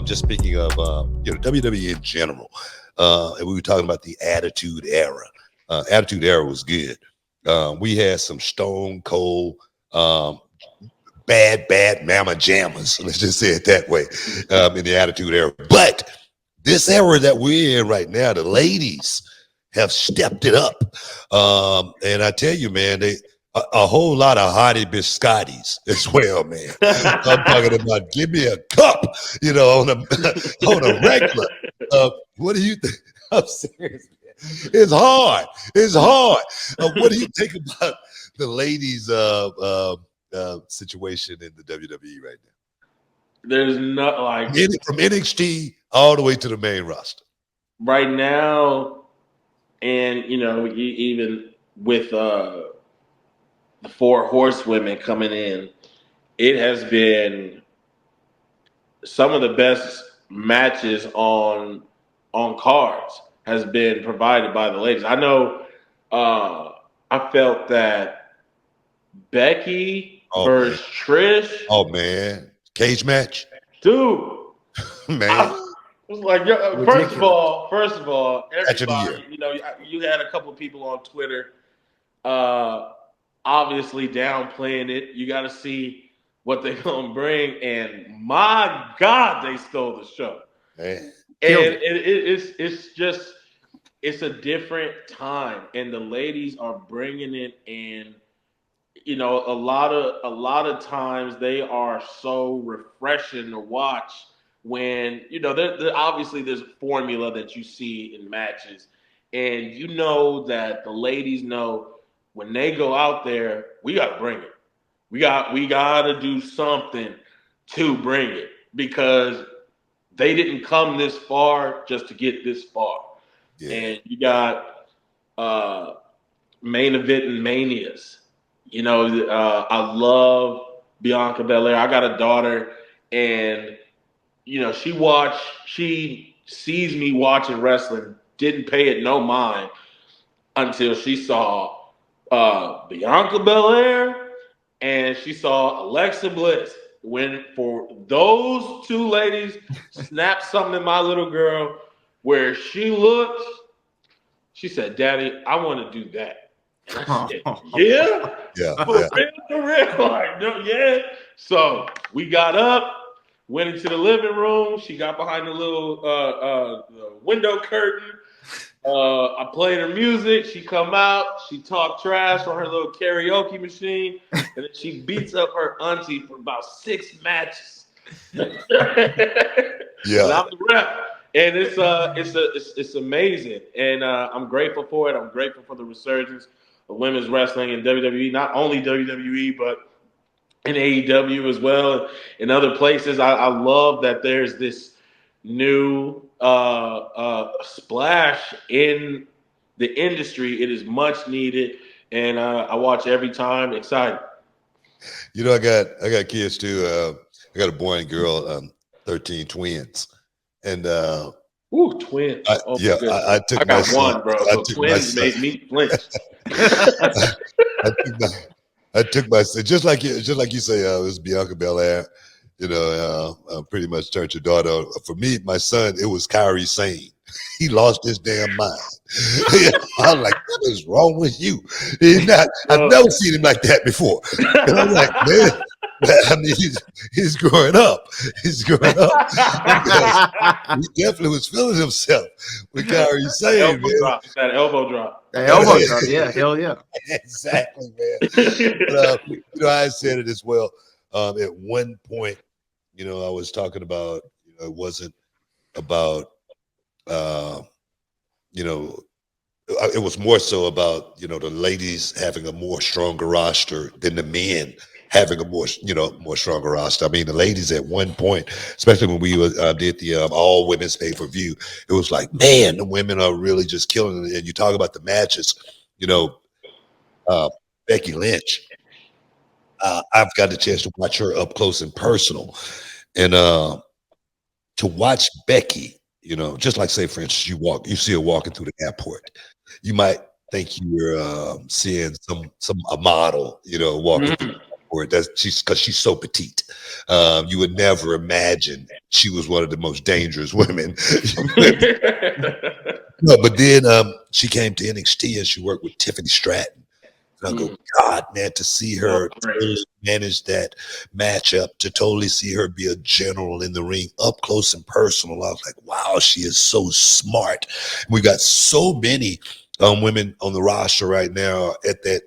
Just speaking of WWE in general, and we were talking about the Attitude Era. Attitude Era was good. We had some stone cold, bad mama jammers. Let's just say it that way, in the Attitude Era. But this era that we're in right now, the ladies have stepped it up. And I tell you, man, a whole lot of hottie biscottis as well, man. I'm talking about give me a cup, on a regular. What do you think? I'm serious, man. It's hard. It's hard. What do you think about the ladies' situation in the WWE right now? There's not like from NXT all the way to the main roster right now, and even with the four horsewomen coming in, it has been some of the best matches on cards has been provided by the ladies. I know I felt that Becky versus Trish. Oh man, cage match, dude. Man, I was like, first of all, everybody, you had a couple of people on Twitter, obviously downplaying it. You got to see what they're gonna bring, and my God, they stole the show. Man. And it's a different time, and the ladies are bringing it, and a lot of times they are so refreshing to watch when obviously there's a formula that you see in matches, and that the ladies know when they go out there, we got to bring it. We got to do something to bring it, because they didn't come this far just to get this far. Yeah. And you got main event and manias. I love Bianca Belair. I got a daughter, and she sees me watching wrestling, didn't pay it no mind until she saw Bianca Belair and she saw Alexa Bliss. When for those two ladies snapped something in my little girl where she looked, she said, "Daddy, I want to do that." And I said, yeah. For real. Like, no, yeah. So we got up, went into the living room. She got behind the little the window curtain. I played her music. She come out. She talked trash on her little karaoke machine, and then she beats up her auntie for about 6 matches. Yeah, and I'm the rep, and it's amazing, and I'm grateful for it. I'm grateful for the resurgence of women's wrestling in WWE, not only WWE but in AEW as well, in other places. I love that there's this new splash in the industry. It is much needed, and I watch every time. Excited. I got kids too. I got a boy and girl, 13 twins, and twins. I took I got one, bro. So twins made me flinch. I took my son, just like you say, it was Bianca Belair. Pretty much turned your daughter. For me, my son, it was Kyrie Sane. He lost his damn mind. I was like, what is wrong with you? I've never seen him like that before. And I'm like, man, I mean, he's growing up. He's growing up. Because he definitely was feeling himself with Kyrie Sane, man. That elbow drop. Yeah, hell yeah. Exactly, man. But, I said it as well. At one point, I was talking about, it wasn't about, it was more so about, the ladies having a more stronger roster than the men having a more stronger roster. I mean, the ladies at one point, especially when we did the all women's pay-per-view, it was like, man, the women are really just killing it. And you talk about the matches, Becky Lynch. I've got the chance to watch her up close and personal, and to watch Becky, just like, say, for instance, you see her walking through the airport, you might think you're seeing a model, walking through. for it. Because she's so petite. You would never imagine she was one of the most dangerous women. No, but then she came to NXT and she worked with Tiffany Stratton. And I go, God, man, to see her totally manage that matchup, to totally see her be a general in the ring, up close and personal. I was like, wow, she is so smart. We got so many women on the roster right now at that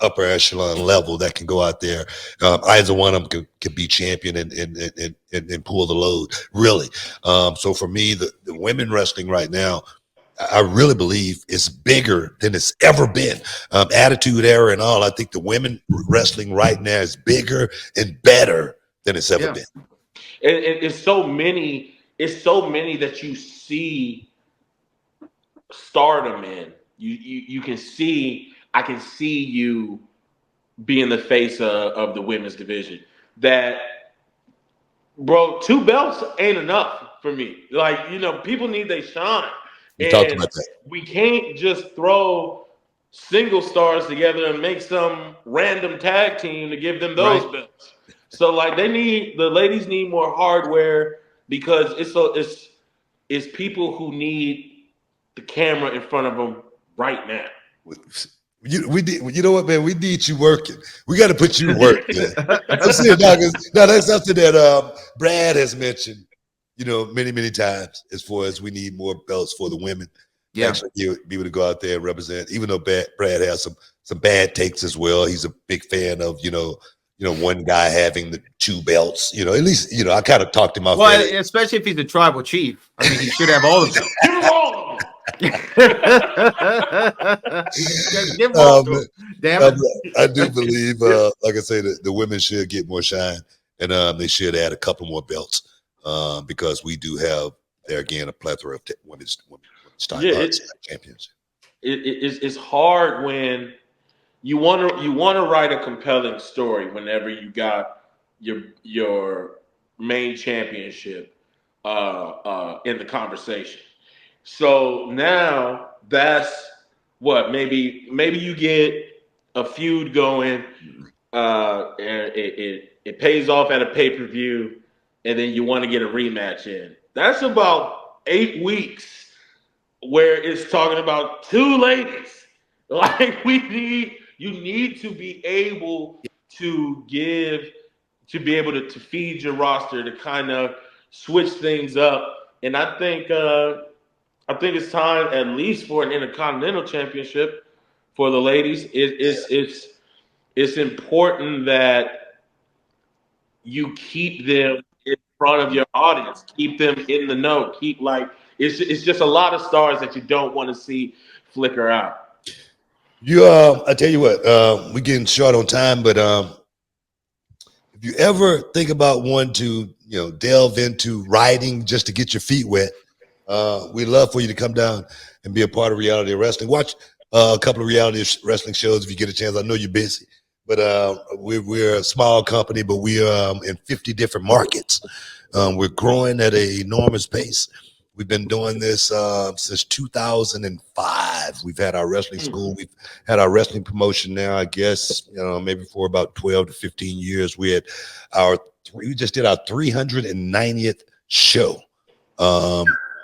upper echelon level that can go out there. Either one of them can be champion and pull the load, really. So for me, the women wrestling right now, I really believe it's bigger than it's ever been. Attitude Era and all. I think the women wrestling right now is bigger and better than it's ever been. It's so many. It's so many that you see stardom in. You can see. I can see you being the face of the women's division. That, bro, 2 belts ain't enough for me. Like, people need they shine. We talked about that. We can't just throw single stars together and make some random tag team to give them those belts. So, like, the ladies need more hardware, because it's people who need the camera in front of them right now. You know what, man? We need you working. We got to put you to work, man. I'm saying, now that's something that Brad has mentioned, many, many times, as far as we need more belts for the women. Yeah. Actually, be able to go out there and represent, even though Brad has some bad takes as well. He's a big fan of, one guy having the 2 belts, at least, I kind of talked him off. Well, especially if he's a tribal chief. I mean, he should have all of them. Give him all of them. Give them all to him. Damn it. I do believe, like I say, the women should get more shine, and they should add a couple more belts, because we do have there again a plethora of women's champions. It's hard when you want to write a compelling story whenever you got your main championship in the conversation. So now that's what maybe you get a feud going, and it pays off at a pay-per-view, and then you want to get a rematch in. That's about 8 weeks where it's talking about 2 ladies. Like, you need to be able to be able to feed your roster, to kind of switch things up. And I think it's time, at least for an Intercontinental Championship for the ladies. It's important that you keep them in front of your audience, keep them in the know, it's just a lot of stars that you don't want to see flicker out. I tell you what, we're getting short on time, but if you ever think about wanting to, delve into writing just to get your feet wet, we'd love for you to come down and be a part of reality wrestling. Watch a couple of reality wrestling shows if you get a chance. I know you're busy, but we're a small company, but we are in 50 different markets. We're growing at an enormous pace. We've been doing this since 2005. We've had our wrestling school. We've had our wrestling promotion now, I guess, maybe for about 12 to 15 years. We just did our 390th show.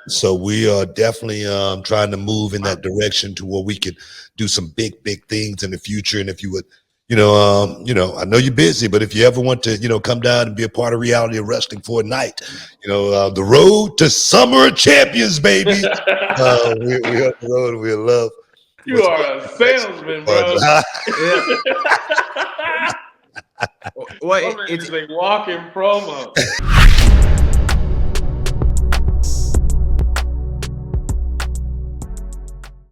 So we are definitely trying to move in that direction to where we can do some big things in the future. And if you would, I know you're busy, but if you ever want to, come down and be a part of reality of wrestling for a night, the road to Summer of Champions, baby. We up the road and we love. You are a salesman, bro. Well, it's a walking promo.